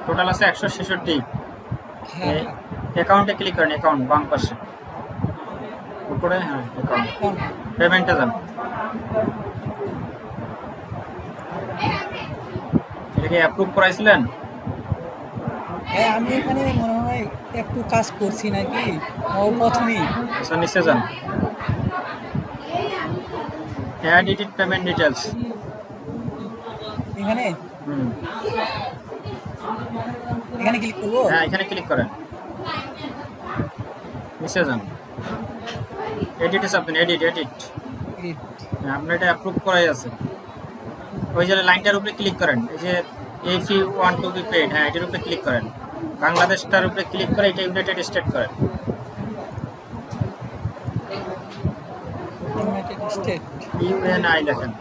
Total আছে 166। হ্যাঁ অ্যাকাউন্টে ক্লিক করেন, অ্যাকাউন্ট বাম পাশে উপরে, হ্যাঁ অ্যাকাউন্ট, অ্যাকাউন্ট। পেমেন্টে যান। এটা কি অ্যাপ্রুভ করাইছিলেন? হ্যাঁ আমি এখানে মনে হয় একটু কাজ করছি নাকি, ও প্রথমেই। আচ্ছা নিচে যান, অ্যাড এডিট পেমেন্ট ডিটেলস। এখানে হুম, এখানে ক্লিক করবো। হ্যাঁ এখানে ক্লিক করেন, নিচে যান, এডিটে চাপ দেন, এডিট এডিট। এডিট। আপনার এটা অ্যাপ্রুভ করাই আছে। ওই যে লাইনটার উপরে ক্লিক করেন, এই যে if you want to be paid, হ্যাঁ এটার উপরে ক্লিক করেন, বাংলাদেশটার উপরে ক্লিক করে এটা ইউনাইটেড স্টেট করেন। United state. ইউএনআই লেখেন,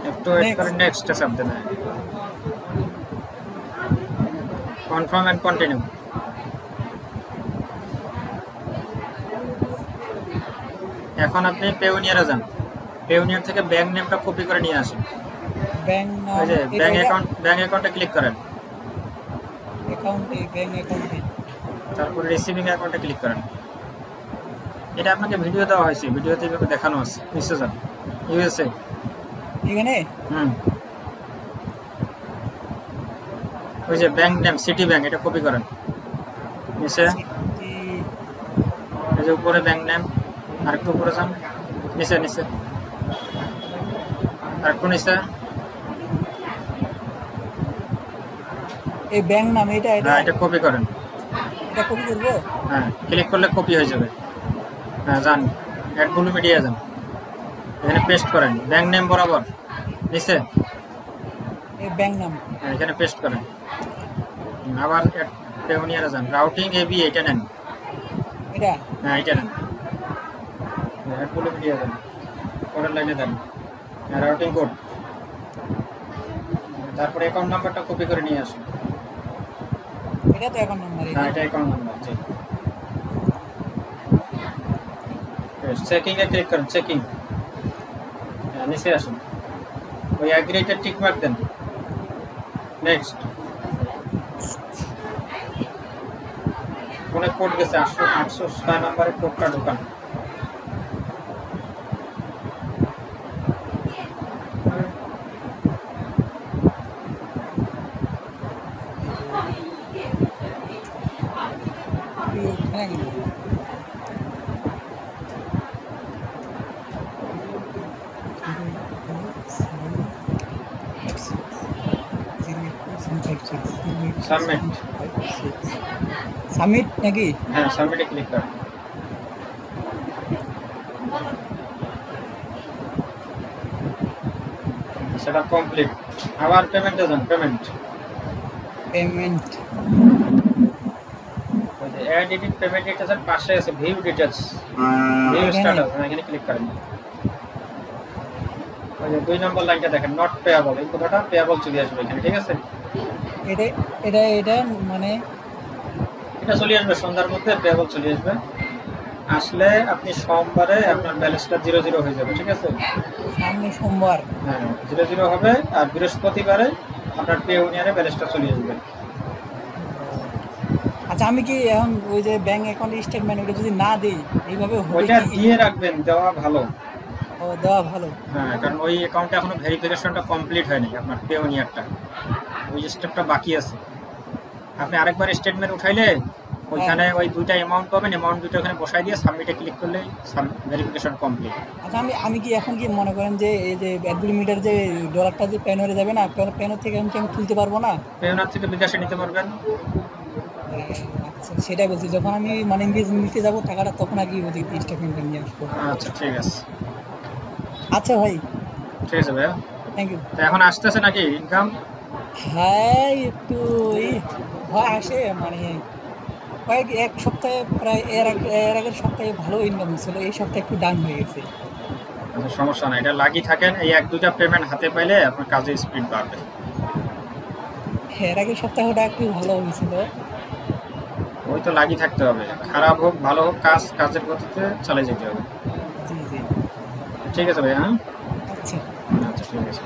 একটু ওয়েট করেন, নেক্সট চাপ দেন, কনফার্ম এন্ড কন্টিনিউ। এখন আপনি পেওনিয়ারে যান, পেওনিয়ার থেকে ব্যাংক নেমটা কপি করে নিয়ে আসেন। ব্যাংক নাম, ওই যে এটা ব্যাংক অ্যাকাউন্টে ক্লিক করেন, অ্যাকাউন্টে, ব্যাংক অ্যাকাউন্টে। তারপর রিসিভিং অ্যাকাউন্টে ক্লিক করেন। এটা আপনাকে ভিডিও দেওয়া হয়েছে, ভিডিওতে এইভাবে দেখানো আছে। নিচে যান, ইউএসএ। এখানে হুম, ওই যে ব্যাংক নেম সিটি ব্যাংক, এটা কপি করেন নিচে। সিটি। এই যে উপরে ব্যাংক নেম, আরেকটু উপরে যান, নিচে নিচে আরেকটু নিচে। এই ব্যাংক নাম এটা, হ্যাঁ এটা কপি করেন, এটা কপি করবো। হ্যাঁ ক্লিক করলে কপি হয়ে যাবে। হ্যাঁ যান, অ্যাড ব্লু মিডিয়া যান, এখানে পেস্ট করেন ব্যাংক নেম বরাবর নিচে। এই ব্যাংক নাম হ্যাঁ এখানে পেস্ট করেন। আবার পেওনিয়ারে যান, রাউটিং এবি এটা নেন, এটা। হ্যাঁ এটা নেন, অ্যাড ব্লু মিডিয়া যান, পরের লাইনে দেন রাউটিং কোড, তারপরে অ্যাকাউন্ট নাম্বারটা কপি করে নিয়ে আসুন। এটা তো অ্যাকাউন্ট নাম্বার। হ্যাঁ এটা অ্যাকাউন্ট নাম্বার, জি। চেকিং এ ক্লিক করেন, চেকিং, নিচে আসুন, ওই অ্যাগ্রিতে টিক মার্ক দেন, নেক্সট। ফোনে কোড গেছে 806 নম্বরের কোডটা ঢোকান। সাবমিট, সাবমিট নাকি? হ্যাঁ সাবমিটে ক্লিক করেন। সেটা কমপ্লিট। আবার পেমেন্টে যান, পেমেন্ট, পেমেন্ট। ওই যে অ্যাড এডিট পেমেন্ট ডিটেলসের পাশে আছে ভিউ ডিটেলস, ভিউ স্ট্যাটাস, এখানে ক্লিক করেন। ওই যে 2 নম্বর লাইনটা দেখেন, নট পেয়াবল, এই কথাটা পেয়াবল চলে আসবে এখানে, ঠিক আছে? এটা এটা এটা মানে এটা চলে আসবে সন্ধ্যার মধ্যে, পেয়াবল চলে আসবে। আসলে আপনি সোমবারে আপনার ব্যালেন্সটা 0 হয়ে যাবে, ঠিক আছে? সামনে সোমবার। হ্যাঁ 0 হবে, আর বৃহস্পতিবারে আপনার পেওনিয়ারে ব্যালেন্সটা চলে আসবে। আচ্ছা আমি কি এখন ওই যে ব্যাংক অ্যাকাউন্টের স্টেটমেন্ট ওটা যদি না দিই এইভাবে হবে ওইটা কি? দিয়ে রাখবেন, দেওয়া ভালো। ও দেওয়া ভালো। হ্যাঁ কারণ ওই অ্যাকাউন্টে এখনো ভেরিফিকেশনটা কমপ্লিট হয়নি আপনার পেওনিয়ারটা, ওই স্টেপটা বাকি আছে। আপনি আরেকবার স্টেটমেন্ট উঠাইলে ওইখানে ওই দুইটা অ্যামাউন্ট পাবেন, অ্যামাউন্ট দুটো ওখানে বসাই দিয়ে সাবমিটে ক্লিক করলে ভেরিফিকেশন কমপ্লিট। আচ্ছা আমি আমি কি এখন কি মনে করেন যে এই যে $1 যে ডলারটা যে পেন হয়ে যাবে না, পেনের থেকে আমি কি আমি তুলতে পারবো না? পেওনার থেকে বিকাশে নিতে পারবেন। আচ্ছা সেটাই বলছি, যখন আমি মানে নিতে যাবো টাকাটা তখন আর কি ওই স্টেটমেন্টটা নিয়ে আসবো। আচ্ছা ঠিক আছে, আচ্ছা ভাই, ঠিক আছে ভাইয়া। Thank you. তো এখন আসতেছে নাকি ইনকাম? হ্যাঁ একটু হয় আসে মানে এক সপ্তাহে প্রায় এর আগের সপ্তাহে ভালো ইনকাম হয়েছিল, এই সপ্তাহে একটু ডাউন হয়ে গেছে। আচ্ছা সমস্যা নাই, এটা লাগি থাকেন, এই 1-2টা পেমেন্ট হাতে পাইলে আপনার কাজের স্পিড বাড়বে। এর আগের সপ্তাহটা একটু ভালো হয়েছিল। ওই তো লাগি থাকতে হবে, খারাপ হোক ভালো হোক, কাজের গতিতে চালিয়ে যেতে হবে। জি জি। ঠিক আছে ভাইয়া, হ্যাঁ আচ্ছা। আচ্ছা ঠিক আছে।